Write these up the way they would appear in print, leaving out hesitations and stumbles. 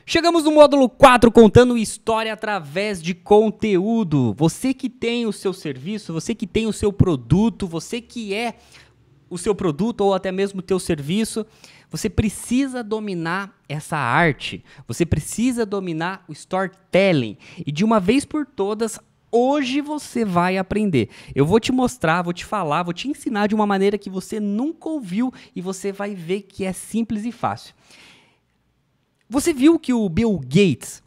Chegamos no módulo 4, contando história através de conteúdo. Você que tem o seu serviço, você que tem o seu produto, você que é o seu produto ou até mesmo o teu serviço, você precisa dominar essa arte, você precisa dominar o storytelling. E de uma vez por todas, hoje você vai aprender. Eu vou te mostrar, vou te falar, vou te ensinar de uma maneira que você nunca ouviu e você vai ver que é simples e fácil. Você viu que o Bill Gates,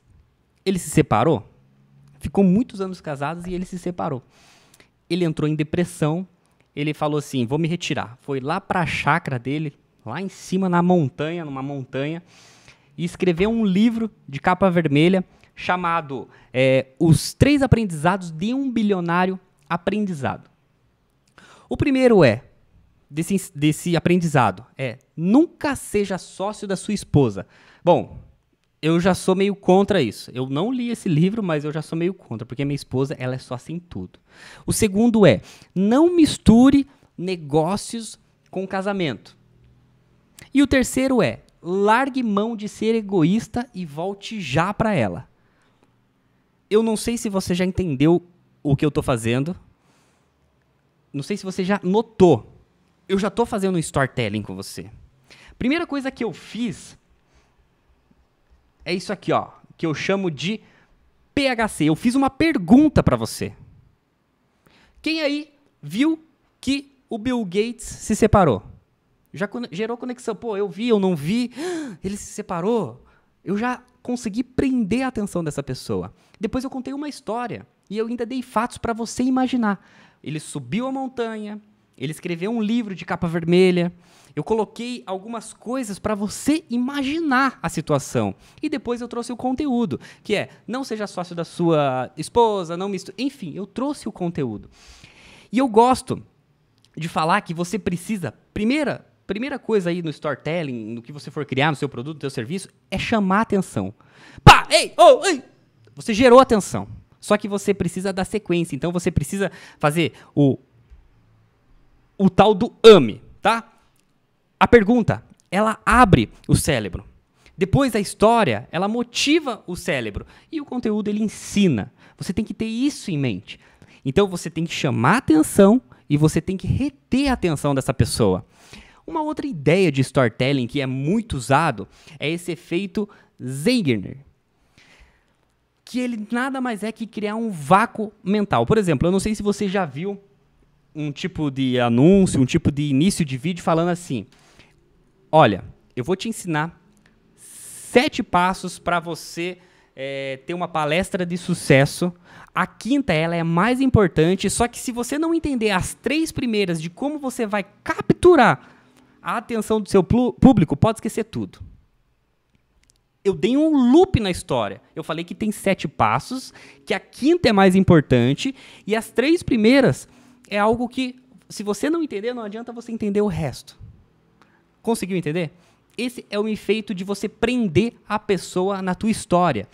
ele se separou? Ficou muitos anos casados e ele se separou. Ele entrou em depressão, ele falou assim, vou me retirar. Foi lá para a chácara dele, lá em cima na montanha, numa montanha, e escreveu um livro de capa vermelha chamado Os 3 Aprendizados de um Bilionário Aprendizado. O primeiro desse aprendizado nunca seja sócio da sua esposa. Bom, eu já sou meio contra isso. Eu não li esse livro, mas eu já sou meio contra, porque minha esposa, ela é sócia em tudo. O segundo não misture negócios com casamento. E o terceiro largue mão de ser egoísta e volte já para ela. Eu não sei se você já entendeu o que eu estou fazendo. Não sei se você já notou. Eu já estou fazendo um storytelling com você. Primeira coisa que eu fiz é isso aqui, ó, que eu chamo de PHC. Eu fiz uma pergunta para você. Quem aí viu que o Bill Gates se separou? Já gerou conexão. Pô, eu vi, eu não vi. Ele se separou. Eu já consegui prender a atenção dessa pessoa. Depois eu contei uma história e eu ainda dei fatos para você imaginar. Ele subiu a montanha, ele escreveu um livro de capa vermelha. Eu coloquei algumas coisas para você imaginar a situação. E depois eu trouxe o conteúdo, que não seja sócio da sua esposa, não misture. Enfim, eu trouxe o conteúdo. E eu gosto de falar que você precisa, primeira coisa aí no storytelling, no que você for criar, no seu produto, no seu serviço, é chamar a atenção. Pá, ei, oh, ei! Você gerou atenção. Só que você precisa da sequência. Então você precisa fazer o tal do AME, tá? A pergunta, ela abre o cérebro. Depois a história, ela motiva o cérebro. E o conteúdo, ele ensina. Você tem que ter isso em mente. Então você tem que chamar a atenção e você tem que reter a atenção dessa pessoa. Uma outra ideia de storytelling que é muito usado é esse efeito Zeigarnik, que ele nada mais é que criar um vácuo mental. Por exemplo, eu não sei se você já viu um tipo de anúncio, um tipo de início de vídeo falando assim, olha, eu vou te ensinar 7 passos para você ter uma palestra de sucesso. A quinta, ela é mais importante, só que se você não entender as 3 primeiras de como você vai capturar a atenção do seu público, pode esquecer tudo. Eu dei um loop na história. Eu falei que tem 7 passos, que a quinta é mais importante, e as 3 primeiras é algo que, se você não entender, não adianta você entender o resto. Conseguiu entender? Esse é o efeito de você prender a pessoa na tua história.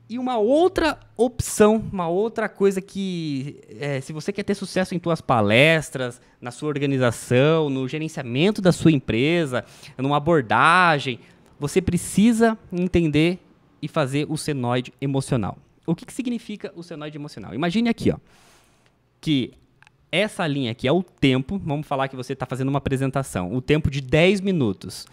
E uma outra opção, uma outra coisa que, se você quer ter sucesso em tuas palestras, na sua organização, no gerenciamento da sua empresa, numa abordagem, você precisa entender e fazer o senoide emocional. O que significa o senoide emocional? Imagine aqui, ó, que essa linha aqui é o tempo, vamos falar que você está fazendo uma apresentação, o tempo de 10 minutos.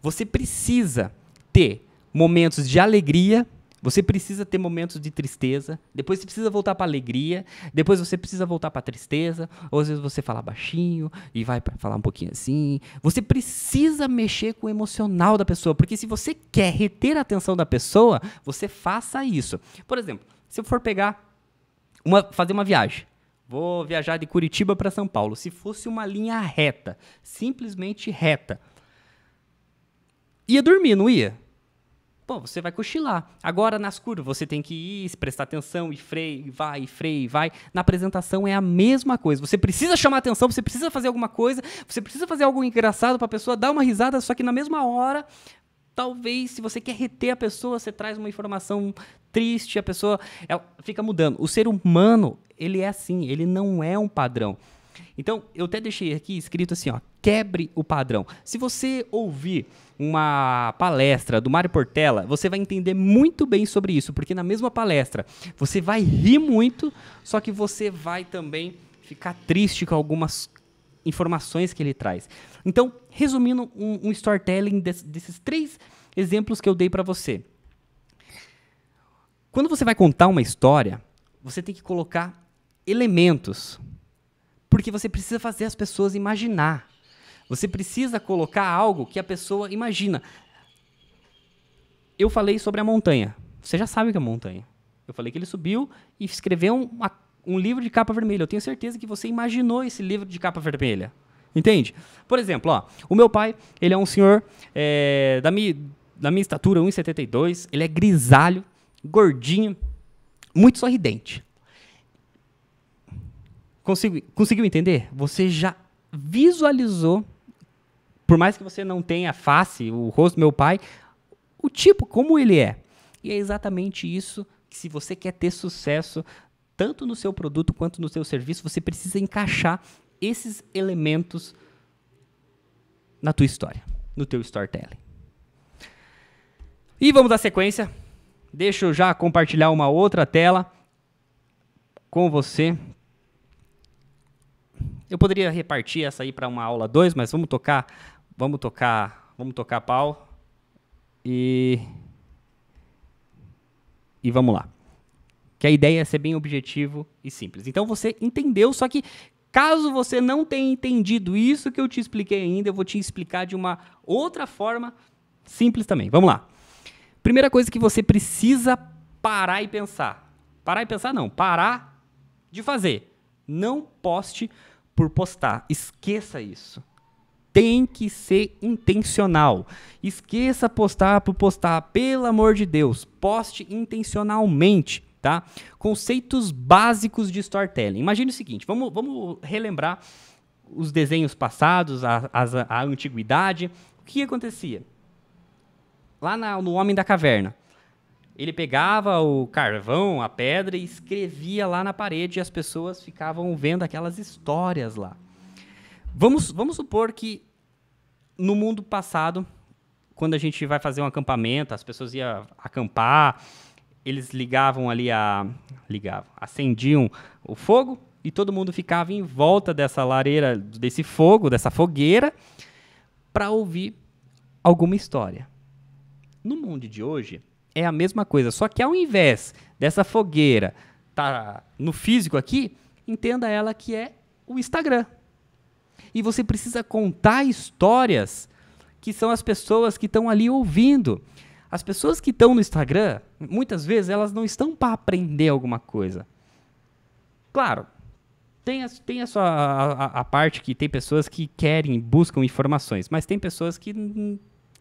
Você precisa ter momentos de alegria, você precisa ter momentos de tristeza, depois você precisa voltar para a alegria, depois você precisa voltar para a tristeza, ou às vezes você fala baixinho e vai para falar um pouquinho assim. Você precisa mexer com o emocional da pessoa, porque se você quer reter a atenção da pessoa, você faça isso. Por exemplo, se eu for fazer uma viagem, vou viajar de Curitiba para São Paulo, se fosse uma linha reta, simplesmente reta, ia dormir, não ia? Pô, você vai cochilar. Agora, nas curvas, você tem que ir, prestar atenção, e freio, e vai. Na apresentação é a mesma coisa. Você precisa chamar atenção, você precisa fazer alguma coisa, você precisa fazer algo engraçado para a pessoa dar uma risada, só que na mesma hora, talvez, se você quer reter a pessoa, você traz uma informação triste, a pessoa fica mudando. O ser humano, ele é assim, ele não é um padrão. Então, eu até deixei aqui escrito assim, ó, quebre o padrão. Se você ouvir uma palestra do Mário Portela, você vai entender muito bem sobre isso, porque na mesma palestra você vai rir muito, só que você vai também ficar triste com algumas informações que ele traz. Então, resumindo um storytelling desses 3 exemplos que eu dei para você. Quando você vai contar uma história, você tem que colocar elementos, porque você precisa fazer as pessoas imaginar. Você precisa colocar algo que a pessoa imagina. Eu falei sobre a montanha. Você já sabe o que é a montanha. Eu falei que ele subiu e escreveu um livro de capa vermelha. Eu tenho certeza que você imaginou esse livro de capa vermelha. Entende? Por exemplo, ó, o meu pai, ele é um senhor da minha estatura, 1,72. Ele é grisalho, gordinho, muito sorridente. Conseguiu entender? Você já visualizou, por mais que você não tenha a face, o rosto do meu pai, o tipo, como ele é. E é exatamente isso que, se você quer ter sucesso, tanto no seu produto quanto no seu serviço, você precisa encaixar esses elementos na tua história, no teu storytelling. E vamos dar sequência. Deixa eu já compartilhar uma outra tela com você. Eu poderia repartir essa aí para uma aula 2, mas vamos tocar pau e vamos lá. Que a ideia é ser bem objetivo e simples. Então você entendeu, só que caso você não tenha entendido isso que eu te expliquei ainda, eu vou te explicar de uma outra forma simples também. Vamos lá. Primeira coisa que você precisa parar e pensar. Parar e pensar não, parar de fazer. Não poste por postar. Esqueça isso. Tem que ser intencional. Esqueça postar por postar. Pelo amor de Deus, poste intencionalmente, tá? Conceitos básicos de storytelling. Imagine o seguinte, vamos relembrar os desenhos passados, a antiguidade. O que acontecia? Lá no Homem da Caverna, ele pegava o carvão, a pedra e escrevia lá na parede e as pessoas ficavam vendo aquelas histórias lá. Vamos supor que no mundo passado, quando a gente vai fazer um acampamento, as pessoas iam acampar, eles acendiam o fogo e todo mundo ficava em volta dessa lareira, desse fogo, dessa fogueira, para ouvir alguma história. No mundo de hoje, é a mesma coisa, só que ao invés dessa fogueira tá no físico aqui, entenda ela que é o Instagram. E você precisa contar histórias que são as pessoas que estão ali ouvindo. As pessoas que estão no Instagram, muitas vezes, elas não estão para aprender alguma coisa. Claro, tem a parte que tem pessoas que querem, buscam informações, mas tem pessoas que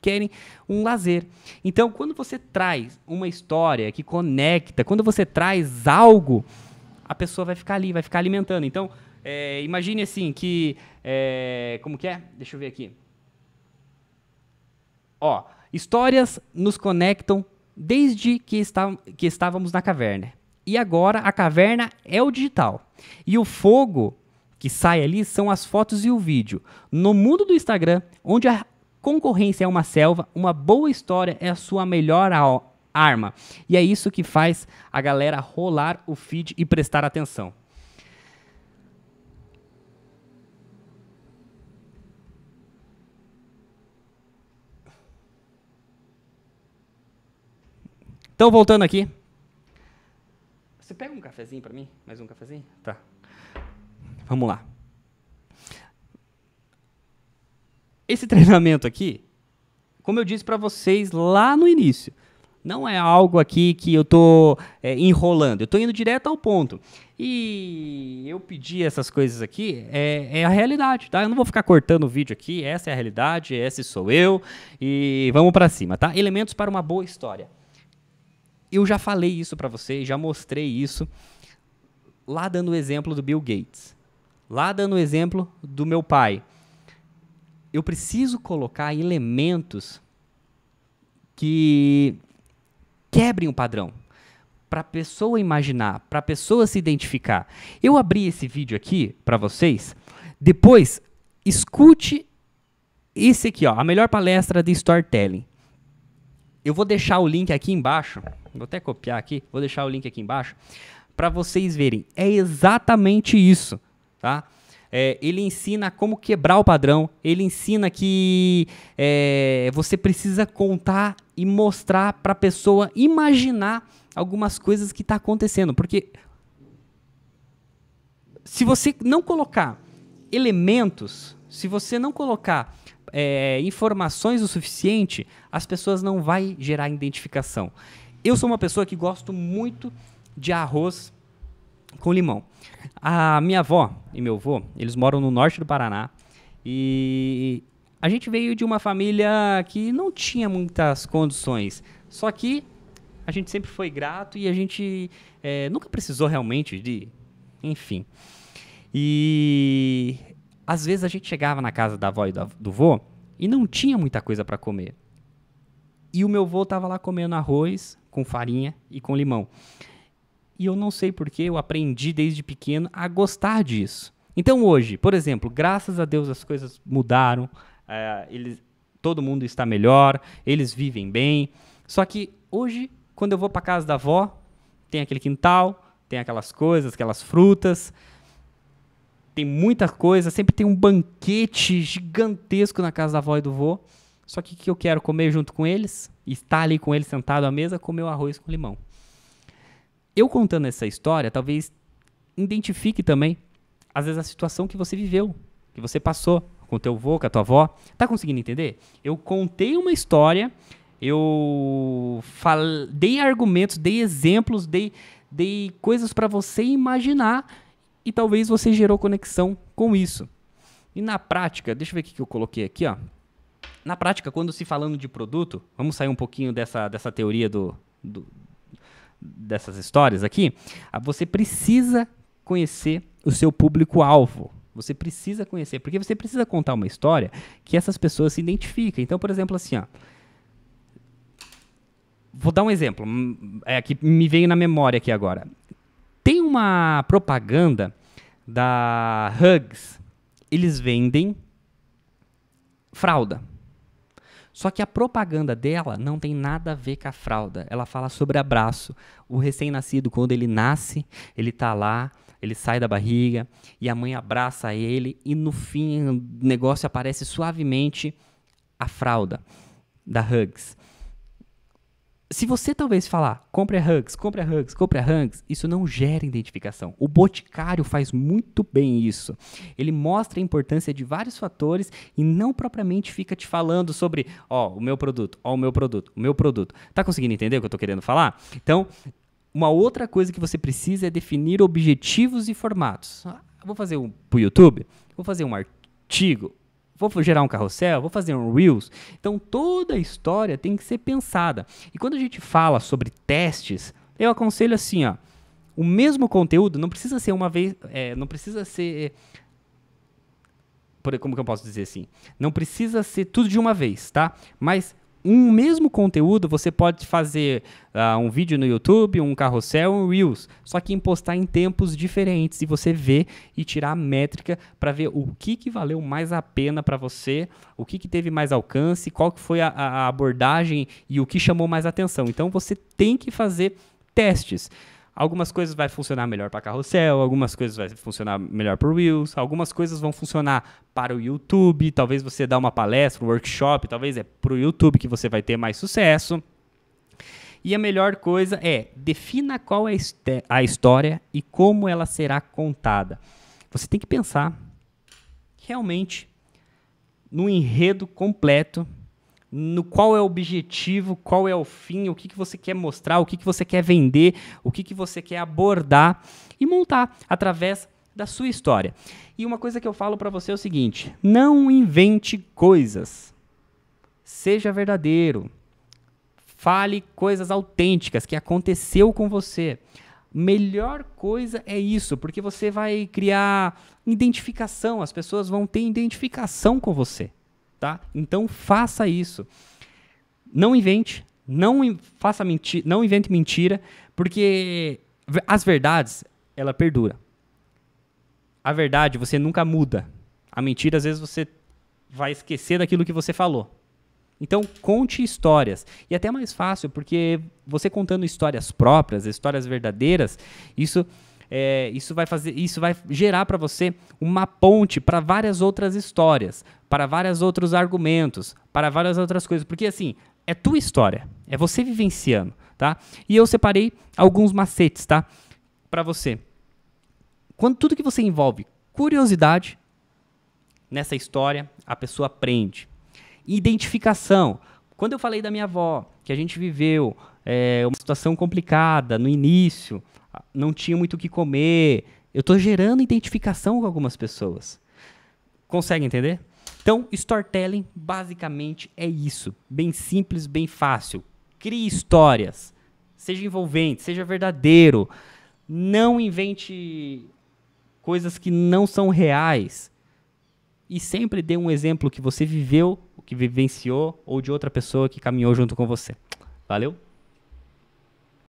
querem um lazer. Então, quando você traz uma história que conecta, quando você traz algo, a pessoa vai ficar ali, vai ficar alimentando. Então, imagine assim que... como que é? Deixa eu ver aqui. Ó, histórias nos conectam desde que estávamos na caverna. E agora a caverna é o digital. E o fogo que sai ali são as fotos e o vídeo. No mundo do Instagram, onde a concorrência é uma selva, uma boa história é a sua melhor arma. E é isso que faz a galera rolar o feed e prestar atenção. Então, voltando aqui. Você pega um cafezinho para mim? Mais um cafezinho? Tá. Vamos lá. Esse treinamento aqui, como eu disse para vocês lá no início, não é algo aqui que eu estou enrolando. Eu estou indo direto ao ponto. E eu pedi essas coisas aqui, é a realidade, tá? Eu não vou ficar cortando o vídeo aqui. Essa é a realidade, esse sou eu. E vamos para cima, tá? Elementos para uma boa história. Eu já falei isso para vocês, já mostrei isso, lá dando o exemplo do Bill Gates, lá dando o exemplo do meu pai. Eu preciso colocar elementos que quebrem o padrão. para a pessoa imaginar, para a pessoa se identificar. Eu abri esse vídeo aqui para vocês. Depois, escute esse aqui, ó, a melhor palestra de storytelling. Eu vou deixar o link aqui embaixo. Vou até copiar aqui. Vou deixar o link aqui embaixo para vocês verem. É exatamente isso, tá? Ele ensina como quebrar o padrão. Ele ensina que você precisa contar e mostrar para a pessoa imaginar algumas coisas que está acontecendo. Porque se você não colocar elementos, se você não colocar informações o suficiente, as pessoas não vão gerar identificação. Eu sou uma pessoa que gosto muito de arroz com limão. A minha avó e meu avô, eles moram no norte do Paraná e a gente veio de uma família que não tinha muitas condições, só que a gente sempre foi grato e a gente nunca precisou realmente de... Enfim. E às vezes a gente chegava na casa da avó e do vô e não tinha muita coisa para comer. E o meu vô estava lá comendo arroz com farinha e com limão. E eu não sei porque eu aprendi desde pequeno a gostar disso. Então hoje, por exemplo, graças a Deus as coisas mudaram, todo mundo está melhor, eles vivem bem. Só que hoje, quando eu vou para casa da avó, tem aquele quintal, tem aquelas coisas, aquelas frutas, tem muita coisa, sempre tem um banquete gigantesco na casa da avó e do vô. Só que o que eu quero comer junto com eles, estar ali com eles sentado à mesa, comer o arroz com limão. Eu contando essa história, talvez identifique também, às vezes, a situação que você viveu, que você passou com o teu avô, com a tua avó. Tá conseguindo entender? Eu contei uma história, eu dei argumentos, dei exemplos, dei coisas para você imaginar e talvez você gerou conexão com isso. E na prática, deixa eu ver o que eu coloquei aqui, ó. Na prática, quando se falando de produto, vamos sair um pouquinho dessa teoria dessas histórias aqui, você precisa conhecer o seu público-alvo. Você precisa conhecer, porque você precisa contar uma história que essas pessoas se identifiquem. Então, por exemplo, assim, ó, vou dar um exemplo, que me veio na memória aqui agora. Tem uma propaganda da Huggies, eles vendem fralda. Só que a propaganda dela não tem nada a ver com a fralda. Ela fala sobre abraço. O recém-nascido, quando ele nasce, ele tá lá, ele sai da barriga e a mãe abraça ele e no fim o negócio aparece suavemente a fralda da Huggies. Se você talvez falar, compre a Huggies, compre a Huggies, compre a Huggies, isso não gera identificação. O Boticário faz muito bem isso. Ele mostra a importância de vários fatores e não propriamente fica te falando sobre, o meu produto, o meu produto, o meu produto. Tá conseguindo entender o que eu tô querendo falar? Então, uma outra coisa que você precisa é definir objetivos e formatos. Vou fazer pro YouTube, vou fazer um artigo, vou gerar um carrossel, vou fazer um Reels. Então, toda a história tem que ser pensada. E quando a gente fala sobre testes, eu aconselho assim, ó, o mesmo conteúdo não precisa ser uma vez, não precisa ser, como que eu posso dizer assim? Não precisa ser tudo de uma vez, tá? Mas um mesmo conteúdo, você pode fazer um vídeo no YouTube, um carrossel, um Reels, só que postar em tempos diferentes e você ver e tirar a métrica para ver o que valeu mais a pena para você, o que teve mais alcance, qual que foi a abordagem e o que chamou mais atenção. Então você tem que fazer testes. Algumas coisas vai funcionar melhor para carrossel, algumas coisas vai funcionar melhor para o Reels, algumas coisas vão funcionar para o YouTube, talvez você dá uma palestra, um workshop, talvez é para o YouTube que você vai ter mais sucesso. E a melhor coisa é, defina qual é a história e como ela será contada. Você tem que pensar realmente no enredo completo, no qual é o objetivo, qual é o fim, o que você quer mostrar, o que você quer vender, o que você quer abordar e montar através da sua história. E uma coisa que eu falo para você é o seguinte, não invente coisas, seja verdadeiro, fale coisas autênticas que aconteceu com você. Melhor coisa é isso, porque você vai criar identificação, as pessoas vão ter identificação com você. Tá? Então faça isso. Não invente, Faça mentira, não invente mentira, porque as verdades, ela perdura. A verdade, você nunca muda. A mentira, às vezes, você vai esquecer daquilo que você falou. Então, conte histórias. E até mais fácil, porque você contando histórias próprias, histórias verdadeiras, isso vai gerar para você uma ponte para várias outras histórias, para vários outros argumentos, para várias outras coisas. Porque, assim, é tua história, é você vivenciando, tá? E eu separei alguns macetes, tá? Para você. Quando tudo que você envolve curiosidade nessa história, a pessoa aprende. Identificação. Quando eu falei da minha avó, que a gente viveu uma situação complicada no início, não tinha muito o que comer, eu estou gerando identificação com algumas pessoas. Consegue entender? Então, storytelling basicamente é isso. Bem simples, bem fácil. Crie histórias. Seja envolvente, seja verdadeiro. Não invente coisas que não são reais. E sempre dê um exemplo que você viveu, que vivenciou, ou de outra pessoa que caminhou junto com você. Valeu?